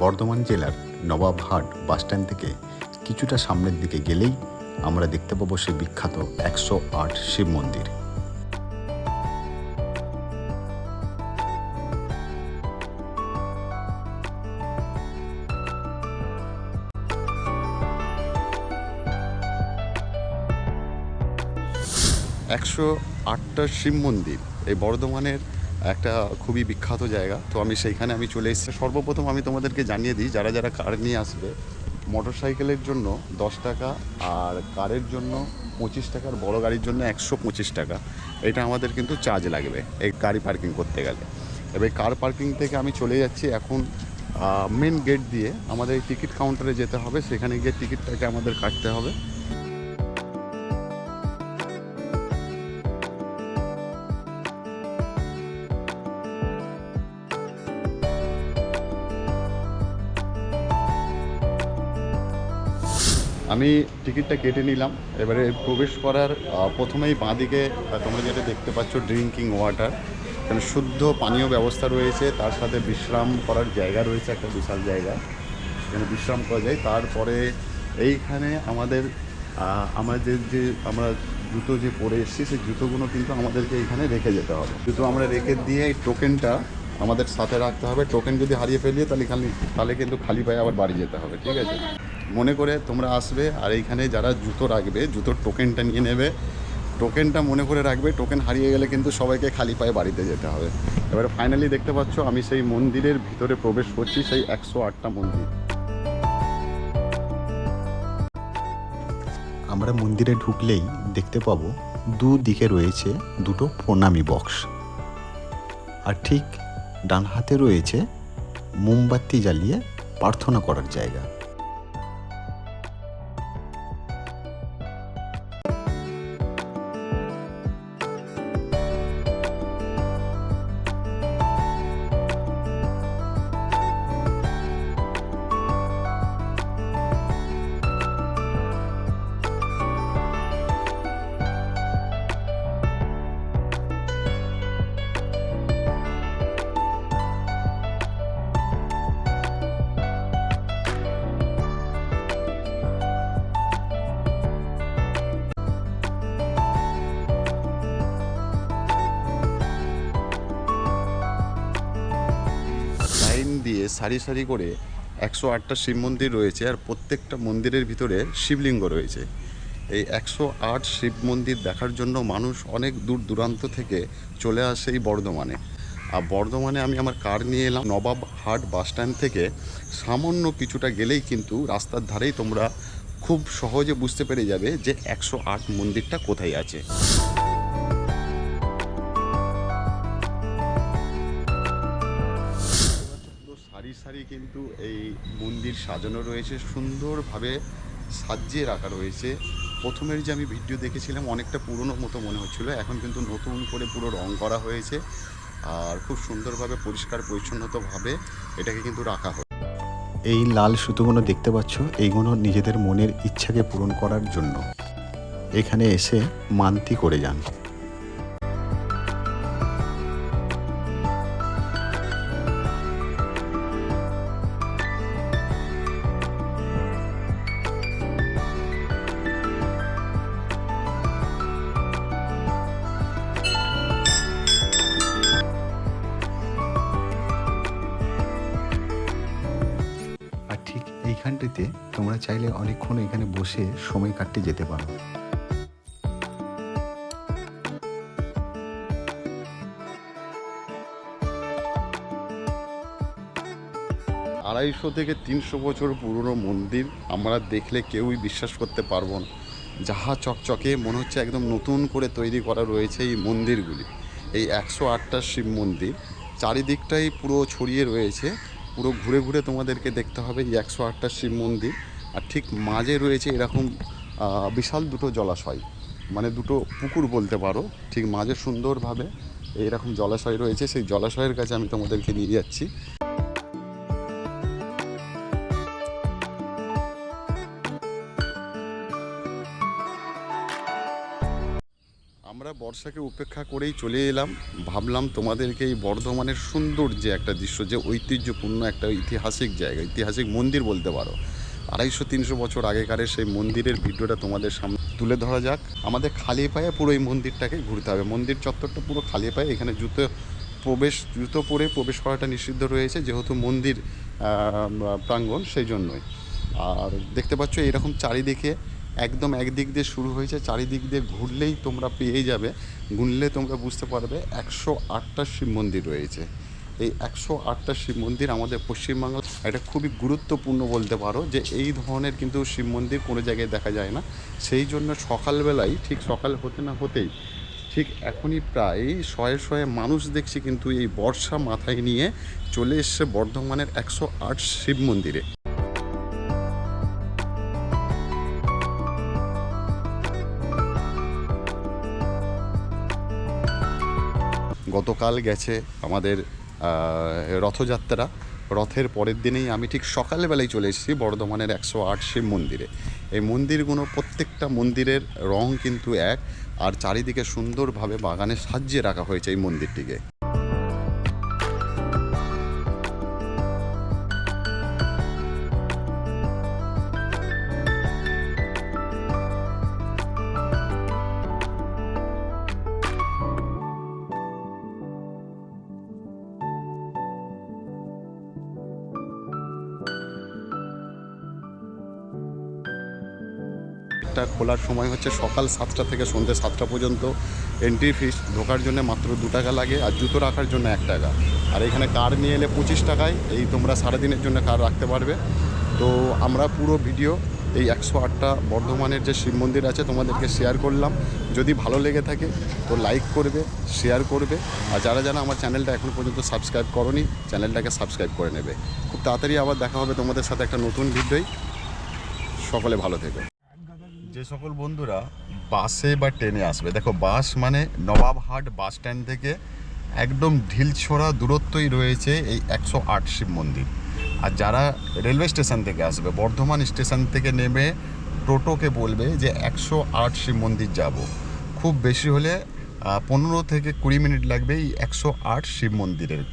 বর্ধমান জেলার নবাবহাট বাসস্ট্যান্ড থেকে কিছুটা সামনের দিকে গেলেই আমরা দেখতে পাবো সেই বিখ্যাত 108 শিব মন্দির। একশো আটটা শিব মন্দির এই বর্ধমানের একটা খুবই বিখ্যাত জায়গা। তো সেইখানে আমি চলে এসেছি। সর্বপ্রথম আমি তোমাদেরকে জানিয়ে দিই, যারা যারা কার নিয়ে আসবে, মোটর সাইকেলের জন্য 10 টাকা আর কারের জন্য 25 টাকার, বড় গাড়ির জন্য 125 টাকা। এটা আমাদের কিন্তু চার্জ লাগবে এই গাড়ি পার্কিং করতে গেলে। এবার কার পার্কিং থেকে আমি চলে যাচ্ছি এখন মেন গেট দিয়ে আমাদের টিকিট কাউন্টারে যেতে হবে। সেখানে গিয়ে টিকিটটাকে আমাদের কাটতে হবে। আমি টিকিটটা কেটে নিলাম। এবারে প্রবেশ করার প্রথমেই বাঁদিকে তোমরা যেটা দেখতে পাচ্ছ ড্রিঙ্কিং ওয়াটার, এখানে শুদ্ধ পানীয় ব্যবস্থা রয়েছে, তার সাথে বিশ্রাম করার জায়গা রয়েছে, একটা বিশাল জায়গা এখানে বিশ্রাম করা যায়। তারপরে এইখানে আমাদের যে আমরা জুতো যে পরে এসেছি সেই জুতোগুলো কিন্তু আমাদেরকে এখানে রেখে যেতে হবে। জুতো আমরা রেখে দিয়ে এই টোকেনটা আমাদের সাথে রাখতে হবে। টোকেন যদি হারিয়ে ফেলি তাহলে কিন্তু খালি পায়ে আবার বাড়ি যেতে হবে, ঠিক আছে? মনে করে তোমরা আসবে আর এইখানে যারা জুতো রাখবে জুতোর টোকেনটা নিয়ে নেবে। টোকেনটা মনে করে রাখবে, টোকেন হারিয়ে গেলে কিন্তু সবাইকে খালি পায়ে বাড়িতে যেতে হবে। এবারে ফাইনালি দেখতে পাচ্ছ আমি সেই মন্দিরের ভিতরে প্রবেশ করছি, সেই 108টা মন্দির। আমরা মন্দিরে ঢুকলেই দেখতে পাবো দুদিকে রয়েছে দুটো প্রণামী বক্স, আর ঠিক ডান হাতে রয়েছে মোমবাতি জ্বালিয়ে প্রার্থনা করার জায়গা। দিয়ে সারি সারি করে 108টা শিব মন্দির রয়েছে, আর প্রত্যেকটা মন্দিরের ভিতরে শিবলিঙ্গ রয়েছে। এই 108 শিব মন্দির দেখার জন্য মানুষ অনেক দূর দূরান্ত থেকে চলে আসে এই বর্ধমানে। আর বর্ধমানে আমি আমার কার নিয়ে এলাম নবাবহাট বাসস্ট্যান্ড থেকে। সামান্য কিছুটা গেলেই কিন্তু রাস্তার ধারেই তোমরা খুব সহজে বুঝতে পেরে যাবে যে 108 মন্দিরটা কোথায় আছে। সারি সারি কিন্তু এই মন্দির সাজানো রয়েছে, সুন্দরভাবে সাজিয়ে রাখা রয়েছে। প্রথমের যে আমি ভিডিও দেখেছিলাম অনেকটা পুরনো মতো মনে হচ্ছিলো, এখন কিন্তু নতুন করে পুরো রং করা হয়েছে আর খুব সুন্দরভাবে পরিষ্কার পরিচ্ছন্নতাভাবে এটাকে কিন্তু রাখা হয়। এই লাল সুতোগুলো দেখতে পাচ্ছ, এইগুলো নিজেদের মনের ইচ্ছাকে পূরণ করার জন্য এখানে এসে মানতি করে যান। এইখানটিতে তোমরা চাইলে অনেকক্ষণ এখানে বসে সময় কাটতে যেতে পারো। 250 থেকে 300 বছর পুরনো মন্দির আমরা দেখলে কেউই বিশ্বাস করতে পারবো না। যাহা চকচকে মনে হচ্ছে একদম নতুন করে তৈরি করা রয়েছে এই মন্দিরগুলি। এই 108টা শিব মন্দির চারিদিকটাই পুরো ছড়িয়ে রয়েছে। পুরো ঘুরে ঘুরে তোমাদেরকে দেখতে হবে এই 108টা শিব মন্দির। আর ঠিক মাঝে রয়েছে এরকম বিশাল দুটো জলাশয়, মানে দুটো পুকুর বলতে পারো। ঠিক মাঝে সুন্দরভাবে এইরকম জলাশয় রয়েছে, সেই জলাশয়ের কাছে আমি তোমাদেরকে নিয়ে যাচ্ছি। আমরা সমস্যাকে উপেক্ষা করেই চলে এলাম, ভাবলাম তোমাদেরকে এই বর্ধমানের সুন্দর যে একটা দৃশ্য, যে ঐতিহ্যপূর্ণ একটা ঐতিহাসিক জায়গা, ঐতিহাসিক মন্দির বলতে পারো, 250-300 বছর আগেকারের সেই মন্দিরের ভিডিওটা তোমাদের সামনে তুলে ধরা যাক। আমাদের খালি পায়ে পুরো এই মন্দিরটাকে ঘুরতে হবে। মন্দির চত্বরটা পুরো খালি পায়ে, এখানে জুতো পরে প্রবেশ করাটা নিষিদ্ধ রয়েছে, যেহেতু মন্দির প্রাঙ্গণ, সেই জন্যই। আর দেখতে পাচ্ছ এরকম চারিদিকে একদম একদিক দিয়ে শুরু হয়েছে, চারিদিক দিয়ে ঘুরলেই তোমরা পেয়ে যাবে, গুনলে তোমরা বুঝতে পারবে 108টা শিব মন্দির রয়েছে। এই 108টা শিব মন্দির আমাদের পশ্চিমবাংলা এটা খুবই গুরুত্বপূর্ণ বলতে পারো, যে এই ধরনের কিন্তু শিব মন্দির কোনো জায়গায় দেখা যায় না। সেই জন্য সকালবেলায়, ঠিক সকাল হতে না হতেই, ঠিক এখনই প্রায় শয়ে শয়ে মানুষ দেখছি কিন্তু এই বর্ষা মাথায় নিয়ে চলে এসছে বর্ধমানের 108 শিব মন্দিরে। গতকাল গেছে আমাদের রথযাত্রা, রথের পরের দিনেই আমি ঠিক সকালবেলায় চলে এসেছি বর্ধমানের 108 শিব মন্দিরে। এই মন্দিরগুলো প্রত্যেকটা মন্দিরের রং কিন্তু এক, আর চারিদিকে সুন্দরভাবে বাগানে সাজিয়ে রাখা হয়েছে এই মন্দিরটিকে। খোলার সময় হচ্ছে সকাল 7টা থেকে সন্ধ্যে 7টা পর্যন্ত। এন্ট্রি ফিস ঢোকার জন্য মাত্র 2 টাকা লাগে, আর জুতো রাখার জন্য 1 টাকা। আর এখানে কার নিয়ে এলে 25 টাকায় এই তোমরা সারাদিনের জন্য কার রাখতে পারবে। তো আমরা পুরো ভিডিও এই 108টা বর্ধমানের যে শিব মন্দির আছে তোমাদেরকে শেয়ার করলাম। যদি ভালো লেগে থাকে তো লাইক করবে, শেয়ার করবে, আর যারা যারা আমার চ্যানেলটা এখন পর্যন্ত সাবস্ক্রাইব করোনি, চ্যানেলটাকে সাবস্ক্রাইব করে নেবে। খুব তাড়াতাড়ি আবার দেখা হবে তোমাদের সাথে একটা নতুন ভিডিওই। সকলে ভালো থেকো। যে সকল বন্ধুরা বাসে বা ট্রেনে আসবে, দেখো বাস মানে নবাবহাট বাস স্ট্যান্ড থেকে একদম ঢিলছোড়া দূরত্বই রয়েছে এই 108 শিব মন্দির। আর যারা রেলওয়ে স্টেশন থেকে আসবে, বর্ধমান স্টেশন থেকে নেমে টোটোকে বলবে যে 108 শিব মন্দির যাব, খুব বেশি হলে 15 থেকে 20 মিনিট লাগবে এই 108 শিব মন্দিরের